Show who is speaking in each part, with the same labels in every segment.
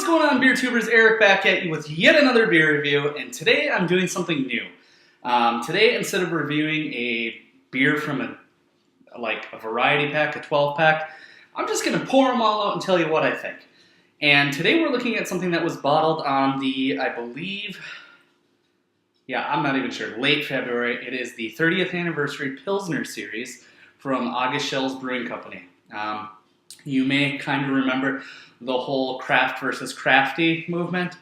Speaker 1: What's going on, beer tubers? Eric back at you with yet another beer review, and today I'm doing something new. Today, instead of reviewing a beer from a variety pack, a 12-pack, I'm just going to pour them all out and tell you what I think. And today we're looking at something that was bottled on the, I believe, I'm not even sure, late February. It is the 30th Anniversary Pilsner Series from Schell's Brewing Company. You may kind of remember the whole craft versus crafty movement.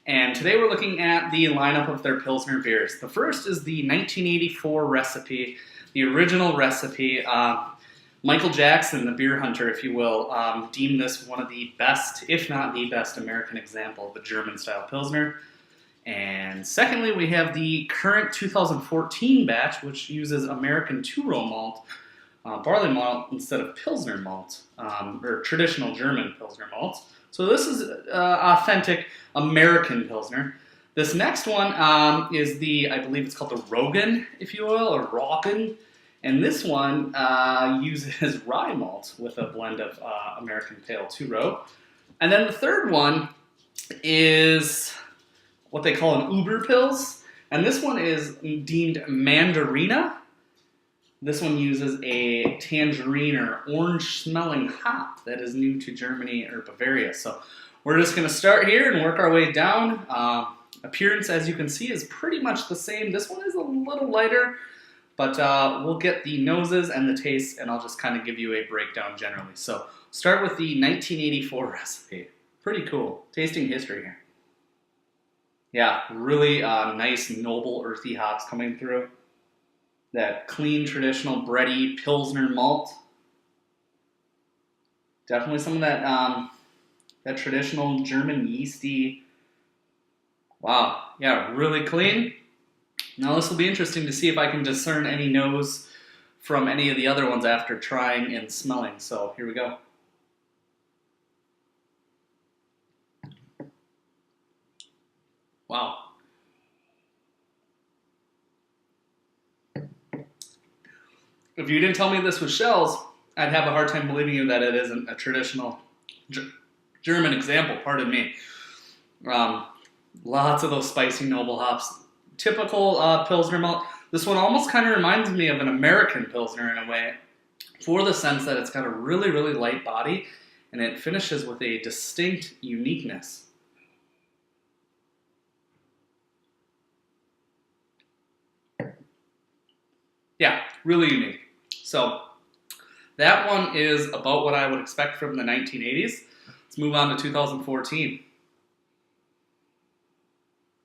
Speaker 1: And today we're looking at the lineup of their Pilsner beers. The first is the 1984 recipe, the original recipe. Michael Jackson, the beer hunter, if you will, deemed this one of the best, if not the best, American example of a German-style Pilsner. And secondly, we have the current 2014 batch, which uses American two-row malt, barley malt instead of Pilsner malt, or traditional German Pilsner malt. So this is authentic American Pilsner. This next one is the, I believe it's called the Roggen, if you will, or Roggen. And this one uses rye malt with a blend of American Pale two-row. And then the third one is what they call an Uber Pils. And this one is deemed Mandarina. This one uses a tangerine or orange-smelling hop that is new to Germany or Bavaria. So we're just going to start here and work our way down. Appearance, as you can see, is pretty much the same. This one is a little lighter, but we'll get the noses and the tastes, and I'll just kind of give you a breakdown generally. So start with the 1984 recipe. Pretty cool. Tasting history here. Yeah, really nice, noble, earthy hops coming through. That clean, traditional, bready Pilsner malt. Definitely some of that that traditional German yeasty. Wow, yeah, really clean. Now this will be interesting to see if I can discern any nose from any of the other ones after trying and smelling. So here we go. Wow. If you didn't tell me this was Schell's, I'd have a hard time believing you that it isn't a traditional German example, pardon me. Lots of those spicy noble hops. Typical Pilsner malt. This one almost kind of reminds me of an American Pilsner in a way, for the sense that it's got a really, really light body, and it finishes with a distinct uniqueness. Yeah, really unique. So that one is about what I would expect from the 1980s. Let's move on to 2014.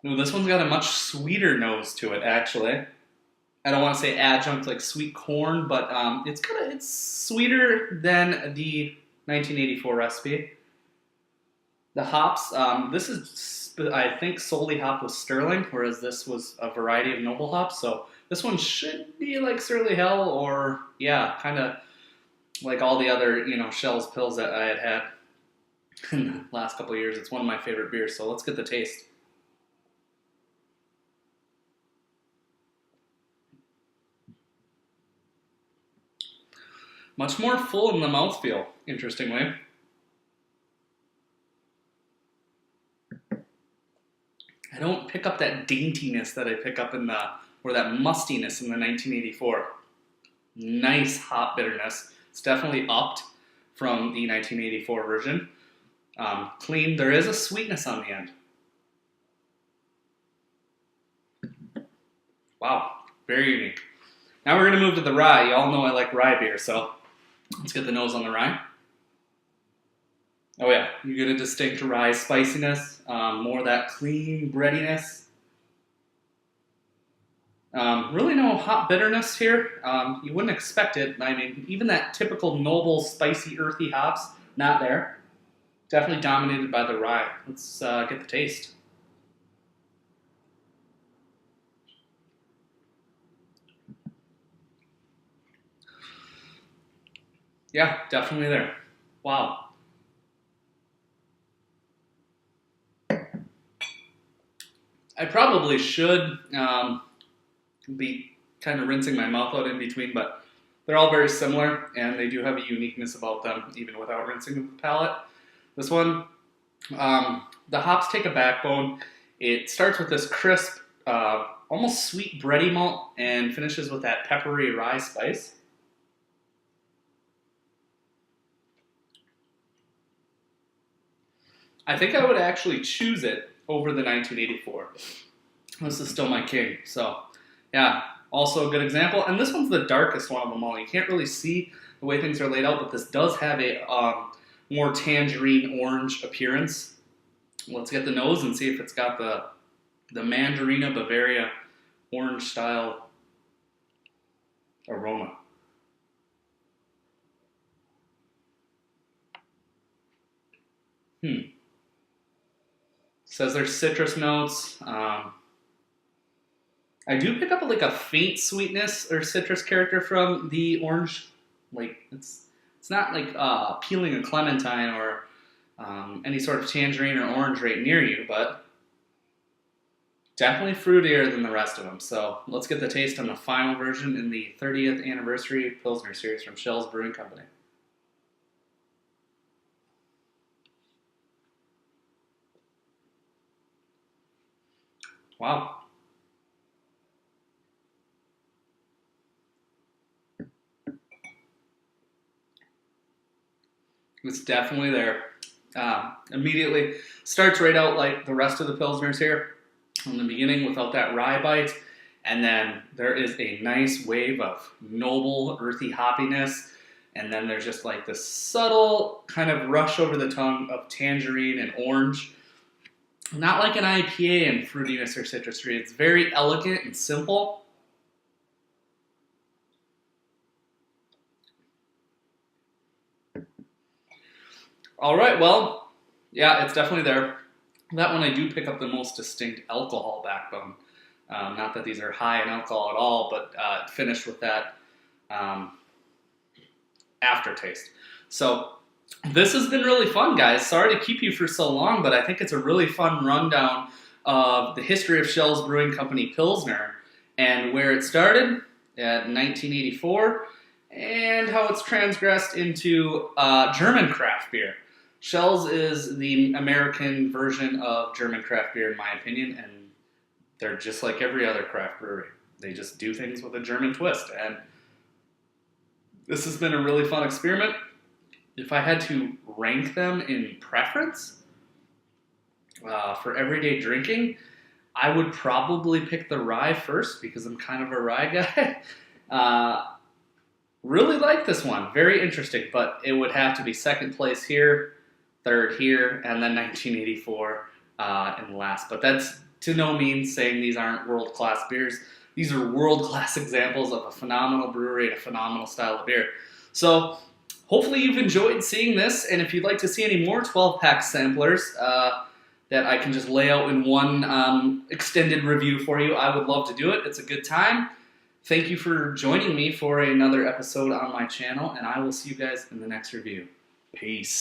Speaker 1: Ooh, this one's got a much sweeter nose to it, actually. I don't want to say adjunct like sweet corn, but it's sweeter than the 1984 recipe. The hops, this is, I think, solely hopped with Sterling, whereas this was a variety of noble hops. So this one should be like Surly Hell, or yeah, kind of like all the other, Schell's Pils that I had in the last couple of years. It's one of my favorite beers. So let's get the taste. Much more full in the mouthfeel, interestingly. I don't pick up that daintiness that I pick up in or that mustiness in the 1984. Nice hop bitterness. It's definitely upped from the 1984 version. Clean. There is a sweetness on the end. Wow, very unique. Now we're going to move to the rye. You all know I like rye beer, so let's get the nose on the rye. Oh yeah, you get a distinct rye spiciness, more of that clean breadiness. Really no hot bitterness here. You wouldn't expect it. I mean, even that typical noble, spicy, earthy hops, not there. Definitely dominated by the rye. Let's get the taste. Yeah, definitely there. Wow. I probably should be kind of rinsing my mouth out in between, but they're all very similar, and they do have a uniqueness about them, even without rinsing the palate. This one, The hops take a backbone. It starts with this crisp, almost sweet bready malt and finishes with that peppery rye spice. I think I would actually choose it over the 1984. This is still my king. So, yeah, also a good example. And this one's the darkest one of them all. You can't really see the way things are laid out, but this does have a more tangerine orange appearance. Let's get the nose and see if it's got the Mandarina Bavaria orange style aroma. Says there's citrus notes. I do pick up like a faint sweetness or citrus character from the orange. Like it's not like peeling a clementine or any sort of tangerine or orange right near you, but definitely fruitier than the rest of them. So let's get the taste on the final version in the 30th Anniversary Pilsner Series from Schell's Brewing Company. Wow. It's definitely there. Immediately starts right out like the rest of the Pilsners here in the beginning without that rye bite. And then there is a nice wave of noble, earthy hoppiness. And then there's just like this subtle kind of rush over the tongue of tangerine and orange. Not like an IPA in fruitiness or citrusy. It's very elegant and simple. All right, well, yeah, it's definitely there. That one I do pick up the most distinct alcohol backbone. Not that these are high in alcohol at all, but finished with that aftertaste. So this has been really fun, guys. Sorry to keep you for so long, but I think it's a really fun rundown of the history of Schell's Brewing Company Pilsner and where it started at 1984 and how it's transgressed into German craft beer. Schell's is the American version of German craft beer, in my opinion, and they're just like every other craft brewery. They just do things with a German twist, and this has been a really fun experiment. If I had to rank them in preference for everyday drinking, I would probably pick the rye first because I'm kind of a rye guy. Really like this one. Very interesting, but it would have to be second place here, third here, and then 1984 in last. But that's to no means saying these aren't world-class beers. These are world-class examples of a phenomenal brewery and a phenomenal style of beer. So hopefully you've enjoyed seeing this, and if you'd like to see any more 12-pack samplers that I can just lay out in one extended review for you, I would love to do it. It's a good time. Thank you for joining me for another episode on my channel, and I will see you guys in the next review. Peace.